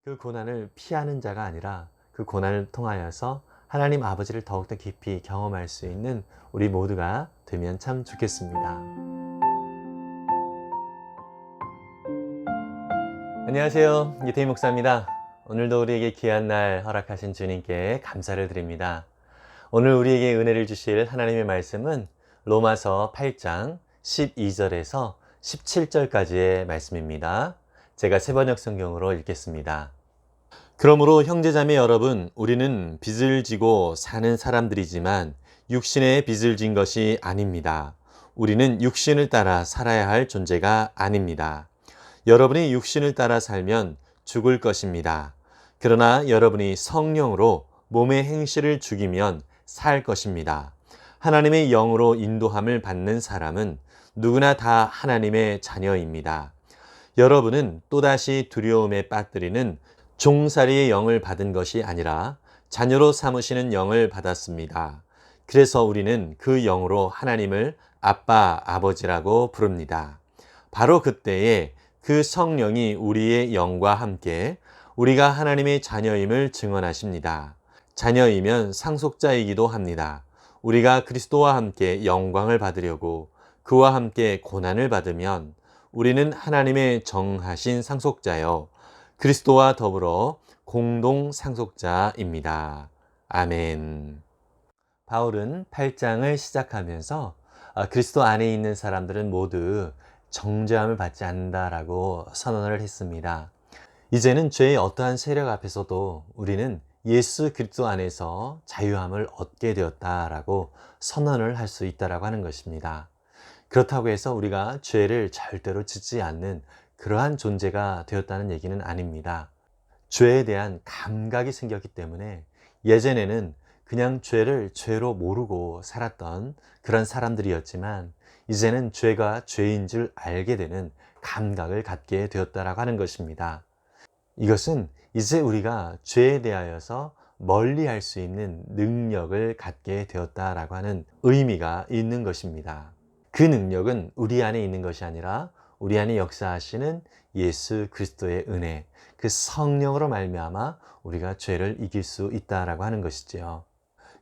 그 고난을 피하는 자가 아니라 그 고난을 통하여서 하나님 아버지를 더욱더 깊이 경험할 수 있는 우리 모두가 되면 참 좋겠습니다. 안녕하세요. 이태희 목사입니다. 오늘도 우리에게 귀한 날 허락하신 주님께 감사를 드립니다. 오늘 우리에게 은혜를 주실 하나님의 말씀은 로마서 8장 12절에서 17절까지의 말씀입니다. 제가 새번역 성경으로 읽겠습니다. 그러므로 형제자매 여러분, 우리는 빚을 지고 사는 사람들이지만 육신의 빚을 진 것이 아닙니다. 우리는 육신을 따라 살아야 할 존재가 아닙니다. 여러분이 육신을 따라 살면 죽을 것입니다. 그러나 여러분이 성령으로 몸의 행실을 죽이면 살 것입니다. 하나님의 영으로 인도함을 받는 사람은 누구나 다 하나님의 자녀입니다. 여러분은 또다시 두려움에 빠뜨리는 종살이의 영을 받은 것이 아니라 자녀로 삼으시는 영을 받았습니다. 그래서 우리는 그 영으로 하나님을 아빠, 아버지라고 부릅니다. 바로 그때에 그 성령이 우리의 영과 함께 우리가 하나님의 자녀임을 증언하십니다. 자녀이면 상속자이기도 합니다. 우리가 그리스도와 함께 영광을 받으려고 그와 함께 고난을 받으면 우리는 하나님의 정하신 상속자요 그리스도와 더불어 공동 상속자입니다. 아멘. 바울은 8장을 시작하면서 그리스도 안에 있는 사람들은 모두 정죄함을 받지 않는다라고 선언을 했습니다. 이제는 죄의 어떠한 세력 앞에서도 우리는 예수 그리스도 안에서 자유함을 얻게 되었다라고 선언을 할 수 있다라고 하는 것입니다. 그렇다고 해서 우리가 죄를 절대로 짓지 않는 그러한 존재가 되었다는 얘기는 아닙니다. 죄에 대한 감각이 생겼기 때문에 예전에는 그냥 죄를 죄로 모르고 살았던 그런 사람들이었지만 이제는 죄가 죄인 줄 알게 되는 감각을 갖게 되었다라고 하는 것입니다. 이것은 이제 우리가 죄에 대하여서 멀리할 수 있는 능력을 갖게 되었다라고 하는 의미가 있는 것입니다. 그 능력은 우리 안에 있는 것이 아니라 우리 안에 역사하시는 예수 그리스도의 은혜, 그 성령으로 말미암아 우리가 죄를 이길 수 있다라고 하는 것이지요.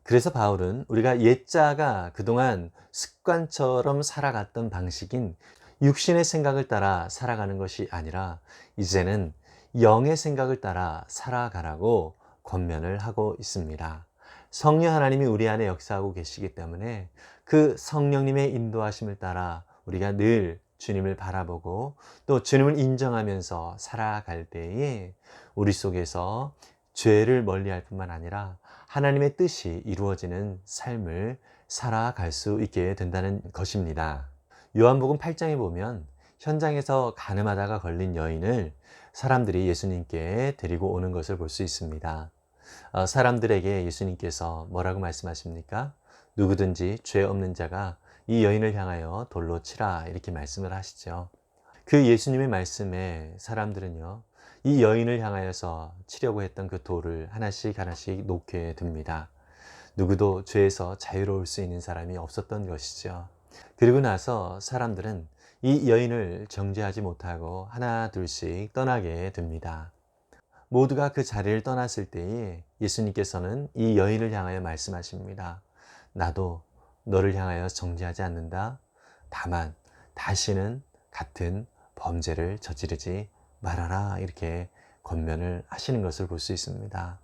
그래서 바울은 우리가 옛자가 그동안 습관처럼 살아갔던 방식인 육신의 생각을 따라 살아가는 것이 아니라 이제는 영의 생각을 따라 살아가라고 권면을 하고 있습니다. 성령 하나님이 우리 안에 역사하고 계시기 때문에 그 성령님의 인도하심을 따라 우리가 늘 주님을 바라보고 또 주님을 인정하면서 살아갈 때에 우리 속에서 죄를 멀리할 뿐만 아니라 하나님의 뜻이 이루어지는 삶을 살아갈 수 있게 된다는 것입니다. 요한복음 8장에 보면 현장에서 가늠하다가 걸린 여인을 사람들이 예수님께 데리고 오는 것을 볼 수 있습니다. 사람들에게 예수님께서 뭐라고 말씀하십니까? 누구든지 죄 없는 자가 이 여인을 향하여 돌로 치라 이렇게 말씀을 하시죠. 그 예수님의 말씀에 사람들은요, 이 여인을 향하여서 치려고 했던 그 돌을 하나씩 하나씩 놓게 됩니다. 누구도 죄에서 자유로울 수 있는 사람이 없었던 것이죠. 그리고 나서 사람들은 이 여인을 정죄하지 못하고 하나 둘씩 떠나게 됩니다. 모두가 그 자리를 떠났을 때에 예수님께서는 이 여인을 향하여 말씀하십니다. 나도 너를 향하여 정죄하지 않는다. 다만 다시는 같은 범죄를 저지르지 말아라. 이렇게 권면을 하시는 것을 볼 수 있습니다.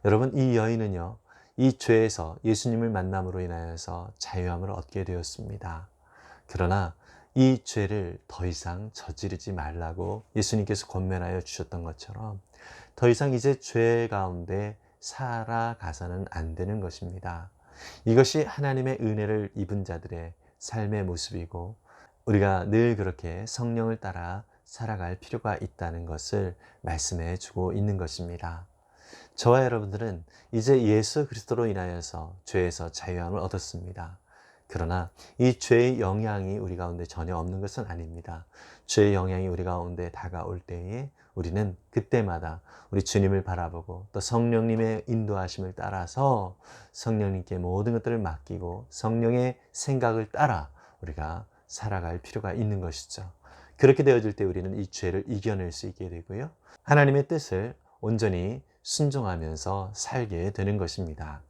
여러분, 이 여인은요, 이 죄에서 예수님을 만남으로 인하여서 자유함을 얻게 되었습니다. 그러나 이 죄를 더 이상 저지르지 말라고 예수님께서 권면하여 주셨던 것처럼 더 이상 이제 죄 가운데 살아가서는 안 되는 것입니다. 이것이 하나님의 은혜를 입은 자들의 삶의 모습이고 우리가 늘 그렇게 성령을 따라 살아갈 필요가 있다는 것을 말씀해 주고 있는 것입니다. 저와 여러분들은 이제 예수 그리스도로 인하여서 죄에서 자유함을 얻었습니다. 그러나 이 죄의 영향이 우리 가운데 전혀 없는 것은 아닙니다. 죄의 영향이 우리 가운데 다가올 때에 우리는 그때마다 우리 주님을 바라보고 또 성령님의 인도하심을 따라서 성령님께 모든 것들을 맡기고 성령의 생각을 따라 우리가 살아갈 필요가 있는 것이죠. 그렇게 되어질 때 우리는 이 죄를 이겨낼 수 있게 되고요. 하나님의 뜻을 온전히 순종하면서 살게 되는 것입니다.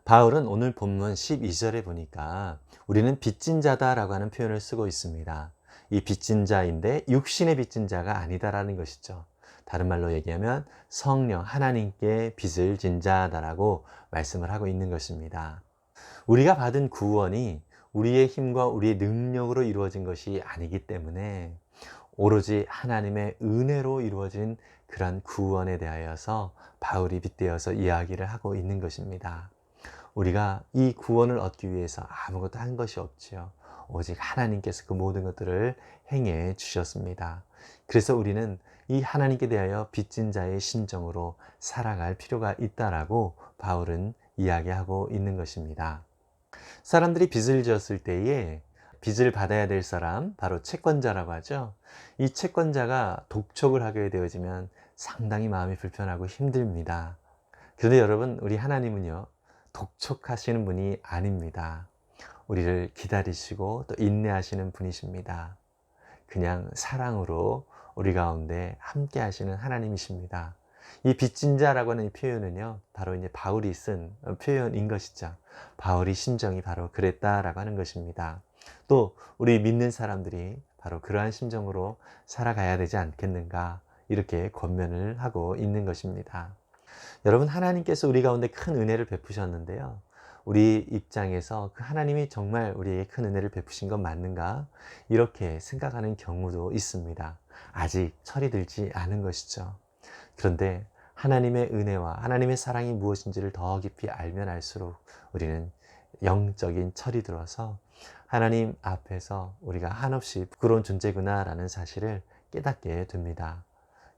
바울은 오늘 본문 12절에 보니까 우리는 빚진 자다라고 하는 표현을 쓰고 있습니다. 이 빚진 자인데 육신의 빚진 자가 아니다라는 것이죠. 다른 말로 얘기하면 성령 하나님께 빚을 진 자다라고 말씀을 하고 있는 것입니다. 우리가 받은 구원이 우리의 힘과 우리의 능력으로 이루어진 것이 아니기 때문에 오로지 하나님의 은혜로 이루어진 그런 구원에 대하여서 바울이 빗대어서 이야기를 하고 있는 것입니다. 우리가 이 구원을 얻기 위해서 아무것도 한 것이 없지요. 오직 하나님께서 그 모든 것들을 행해 주셨습니다. 그래서 우리는 이 하나님께 대하여 빚진 자의 심정으로 살아갈 필요가 있다라고 바울은 이야기하고 있는 것입니다. 사람들이 빚을 지었을 때에 빚을 받아야 될 사람, 바로 채권자라고 하죠. 이 채권자가 독촉을 하게 되어지면 상당히 마음이 불편하고 힘듭니다. 그런데 여러분, 우리 하나님은요, 독촉하시는 분이 아닙니다. 우리를 기다리시고 또 인내하시는 분이십니다. 그냥 사랑으로 우리 가운데 함께 하시는 하나님이십니다. 이 빚진 자라고 하는 이 표현은요, 바로 이제 바울이 쓴 표현인 것이죠. 바울이 심정이 바로 그랬다라고 하는 것입니다. 또 우리 믿는 사람들이 바로 그러한 심정으로 살아가야 되지 않겠는가, 이렇게 권면을 하고 있는 것입니다. 여러분, 하나님께서 우리 가운데 큰 은혜를 베푸셨는데요, 우리 입장에서 그 하나님이 정말 우리에게 큰 은혜를 베푸신 건 맞는가, 이렇게 생각하는 경우도 있습니다. 아직 철이 들지 않은 것이죠. 그런데 하나님의 은혜와 하나님의 사랑이 무엇인지를 더 깊이 알면 알수록 우리는 영적인 철이 들어서 하나님 앞에서 우리가 한없이 부끄러운 존재구나 라는 사실을 깨닫게 됩니다.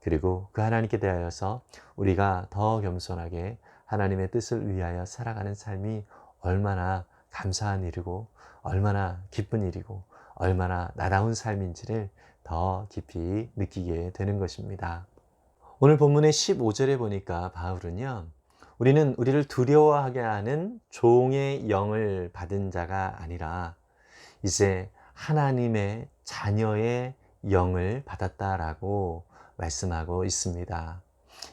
그리고 그 하나님께 대하여서 우리가 더 겸손하게 하나님의 뜻을 위하여 살아가는 삶이 얼마나 감사한 일이고 얼마나 기쁜 일이고 얼마나 나다운 삶인지를 더 깊이 느끼게 되는 것입니다. 오늘 본문의 15절에 보니까 바울은요, 우리는 우리를 두려워하게 하는 종의 영을 받은 자가 아니라 이제 하나님의 자녀의 영을 받았다라고 말씀하고 있습니다.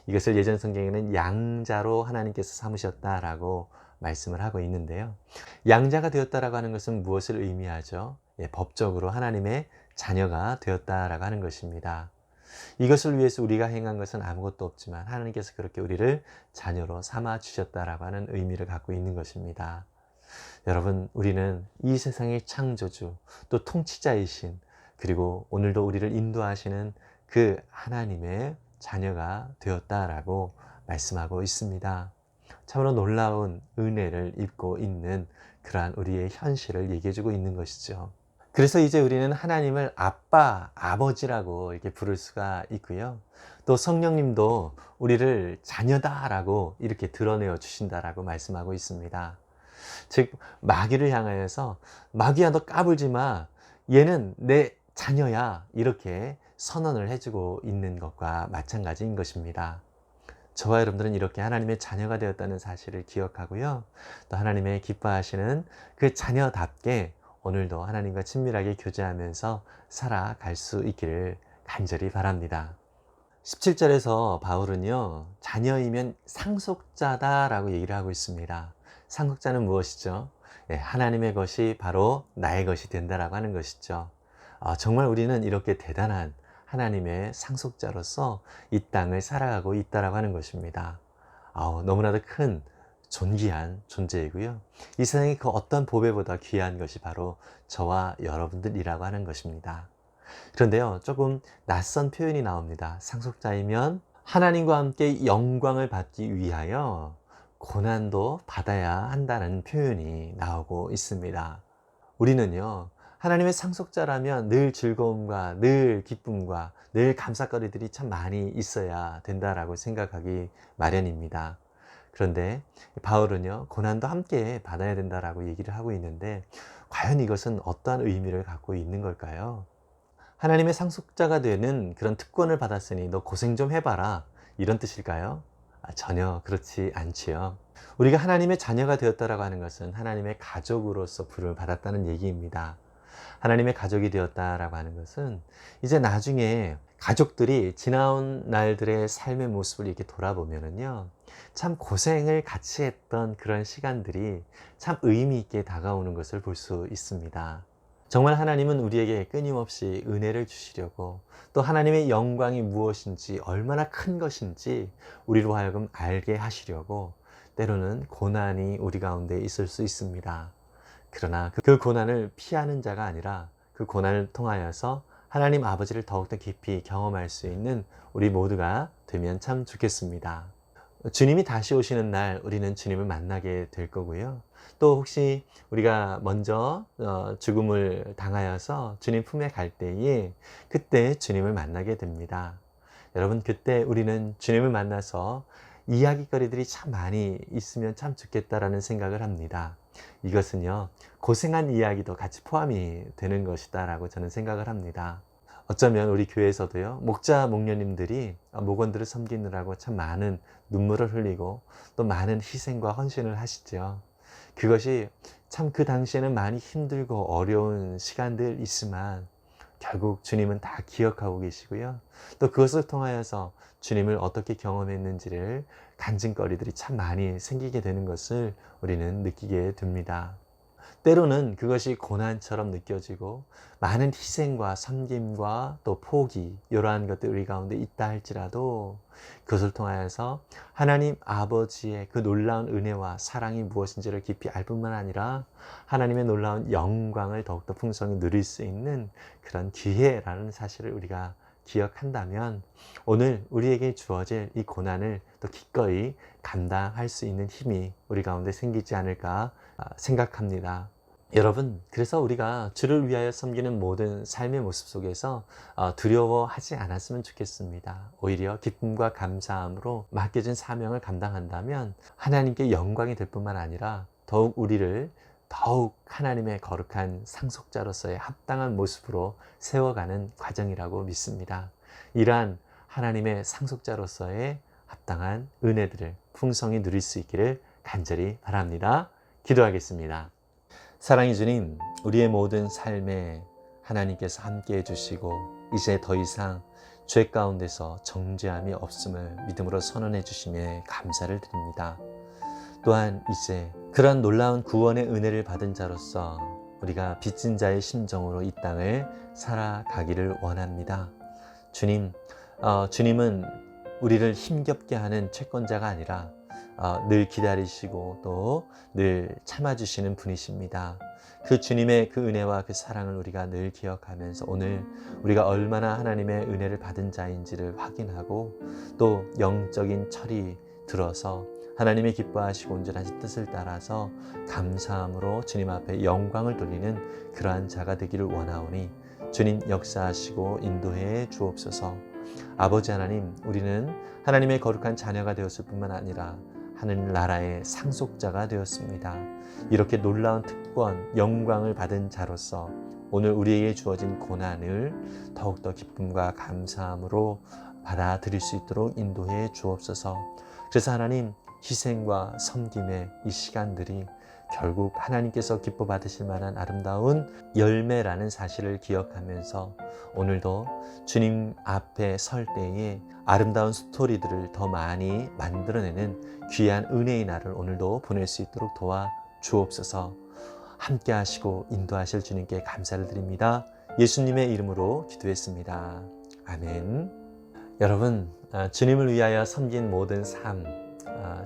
이것을 예전 성경에는 양자로 하나님께서 삼으셨다라고 말씀을 하고 있는데요. 양자가 되었다라고 하는 것은 무엇을 의미하죠? 법적으로 하나님의 자녀가 되었다라고 하는 것입니다. 이것을 위해서 우리가 행한 것은 아무것도 없지만 하나님께서 그렇게 우리를 자녀로 삼아 주셨다라고 하는 의미를 갖고 있는 것입니다. 여러분, 우리는 이 세상의 창조주, 또 통치자이신, 그리고 오늘도 우리를 인도하시는 그 하나님의 자녀가 되었다라고 말씀하고 있습니다. 참으로 놀라운 은혜를 입고 있는 그러한 우리의 현실을 얘기해주고 있는 것이죠. 그래서 이제 우리는 하나님을 아빠, 아버지라고 이렇게 부를 수가 있고요. 또 성령님도 우리를 자녀다라고 이렇게 드러내어 주신다라고 말씀하고 있습니다. 즉, 마귀를 향하여서 마귀야, 너 까불지 마, 얘는 내 자녀야, 이렇게 선언을 해주고 있는 것과 마찬가지인 것입니다. 저와 여러분들은 이렇게 하나님의 자녀가 되었다는 사실을 기억하고요, 또 하나님의 기뻐하시는 그 자녀답게 오늘도 하나님과 친밀하게 교제하면서 살아갈 수 있기를 간절히 바랍니다. 17절에서 바울은요, 자녀이면 상속자다라고 얘기를 하고 있습니다. 상속자는 무엇이죠? 하나님의 것이 바로 나의 것이 된다라고 하는 것이죠. 정말 우리는 이렇게 대단한 하나님의 상속자로서 이 땅을 살아가고 있다라고 하는 것입니다. 너무나도 큰 존귀한 존재이고요. 이 세상에 그 어떤 보배보다 귀한 것이 바로 저와 여러분들이라고 하는 것입니다. 그런데요, 조금 낯선 표현이 나옵니다. 상속자이면 하나님과 함께 영광을 받기 위하여 고난도 받아야 한다는 표현이 나오고 있습니다. 우리는요, 하나님의 상속자라면 늘 즐거움과 늘 기쁨과 늘 감사거리들이 참 많이 있어야 된다라고 생각하기 마련입니다. 그런데 바울은요, 고난도 함께 받아야 된다라고 얘기를 하고 있는데, 과연 이것은 어떠한 의미를 갖고 있는 걸까요? 하나님의 상속자가 되는 그런 특권을 받았으니 너 고생 좀 해봐라, 이런 뜻일까요? 전혀 그렇지 않지요. 우리가 하나님의 자녀가 되었다라고 하는 것은 하나님의 가족으로서 부름을 받았다는 얘기입니다. 하나님의 가족이 되었다라고 하는 것은 이제 나중에 가족들이 지나온 날들의 삶의 모습을 이렇게 돌아보면은요, 참 고생을 같이 했던 그런 시간들이 참 의미 있게 다가오는 것을 볼 수 있습니다. 정말 하나님은 우리에게 끊임없이 은혜를 주시려고, 또 하나님의 영광이 무엇인지, 얼마나 큰 것인지 우리로 하여금 알게 하시려고 때로는 고난이 우리 가운데 있을 수 있습니다. 그러나 그 고난을 피하는 자가 아니라 그 고난을 통하여서 하나님 아버지를 더욱더 깊이 경험할 수 있는 우리 모두가 되면 참 좋겠습니다. 주님이 다시 오시는 날 우리는 주님을 만나게 될 거고요. 또 혹시 우리가 먼저 죽음을 당하여서 주님 품에 갈 때에 그때 주님을 만나게 됩니다. 여러분, 그때 우리는 주님을 만나서 이야기거리들이 참 많이 있으면 참 좋겠다라는 생각을 합니다. 이것은요, 고생한 이야기도 같이 포함이 되는 것이다 라고 저는 생각을 합니다. 어쩌면 우리 교회에서도요, 목자 목녀님들이 목원들을 섬기느라고 참 많은 눈물을 흘리고 또 많은 희생과 헌신을 하시죠. 그것이 참 그 당시에는 많이 힘들고 어려운 시간들 있지만 결국 주님은 다 기억하고 계시고요. 또 그것을 통하여서 주님을 어떻게 경험했는지를 간증거리들이 참 많이 생기게 되는 것을 우리는 느끼게 됩니다. 때로는 그것이 고난처럼 느껴지고 많은 희생과 섬김과 또 포기, 이러한 것들이 우리 가운데 있다 할지라도 그것을 통하여서 하나님 아버지의 그 놀라운 은혜와 사랑이 무엇인지를 깊이 알 뿐만 아니라 하나님의 놀라운 영광을 더욱더 풍성히 누릴 수 있는 그런 기회라는 사실을 우리가 기억한다면 오늘 우리에게 주어질 이 고난을 또 기꺼이 감당할 수 있는 힘이 우리 가운데 생기지 않을까 생각합니다. 여러분, 그래서 우리가 주를 위하여 섬기는 모든 삶의 모습 속에서 두려워하지 않았으면 좋겠습니다. 오히려 기쁨과 감사함으로 맡겨진 사명을 감당한다면 하나님께 영광이 될 뿐만 아니라 더욱 우리를 더욱 하나님의 거룩한 상속자로서의 합당한 모습으로 세워가는 과정이라고 믿습니다. 이러한 하나님의 상속자로서의 합당한 은혜들을 풍성히 누릴 수 있기를 간절히 바랍니다. 기도하겠습니다. 사랑의 주님, 우리의 모든 삶에 하나님께서 함께 해주시고 이제 더 이상 죄 가운데서 정죄함이 없음을 믿음으로 선언해 주심에 감사를 드립니다. 또한 이제 그러한 놀라운 구원의 은혜를 받은 자로서 우리가 빚진 자의 심정으로 이 땅을 살아가기를 원합니다. 주님, 주님은 우리를 힘겹게 하는 채권자가 아니라 늘 기다리시고 또 늘 참아주시는 분이십니다. 그 주님의 그 은혜와 그 사랑을 우리가 늘 기억하면서 오늘 우리가 얼마나 하나님의 은혜를 받은 자인지를 확인하고 또 영적인 철이 들어서 하나님의 기뻐하시고 온전하신 뜻을 따라서 감사함으로 주님 앞에 영광을 돌리는 그러한 자가 되기를 원하오니 주님 역사하시고 인도해 주옵소서. 아버지 하나님, 우리는 하나님의 거룩한 자녀가 되었을 뿐만 아니라 하늘나라의 상속자가 되었습니다. 이렇게 놀라운 특권, 영광을 받은 자로서 오늘 우리에게 주어진 고난을 더욱더 기쁨과 감사함으로 받아들일 수 있도록 인도해 주옵소서. 그래서 하나님, 희생과 섬김의 이 시간들이 결국 하나님께서 기뻐 받으실 만한 아름다운 열매라는 사실을 기억하면서 오늘도 주님 앞에 설 때에 아름다운 스토리들을 더 많이 만들어내는 귀한 은혜의 날을 오늘도 보낼 수 있도록 도와 주옵소서. 함께 하시고 인도하실 주님께 감사를 드립니다. 예수님의 이름으로 기도했습니다. 아멘. 여러분, 주님을 위하여 섬긴 모든 삶,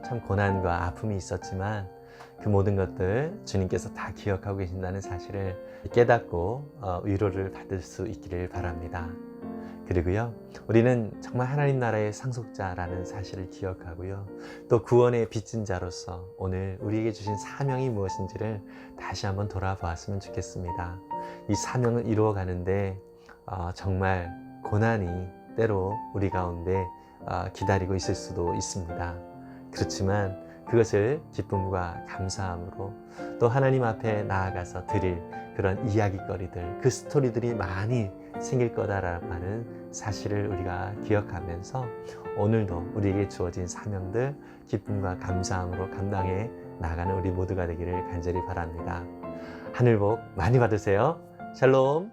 참 고난과 아픔이 있었지만 그 모든 것들 주님께서 다 기억하고 계신다는 사실을 깨닫고 위로를 받을 수 있기를 바랍니다. 그리고요, 우리는 정말 하나님 나라의 상속자라는 사실을 기억하고요, 또 구원의 빚진 자로서 오늘 우리에게 주신 사명이 무엇인지를 다시 한번 돌아보았으면 좋겠습니다. 이 사명을 이루어가는데 정말 고난이 때로 우리 가운데 기다리고 있을 수도 있습니다. 그렇지만 그것을 기쁨과 감사함으로 또 하나님 앞에 나아가서 드릴 그런 이야기거리들, 그 스토리들이 많이 생길 거다라고 하는 사실을 우리가 기억하면서 오늘도 우리에게 주어진 사명들 기쁨과 감사함으로 감당해 나가는 우리 모두가 되기를 간절히 바랍니다. 하늘 복 많이 받으세요. 샬롬.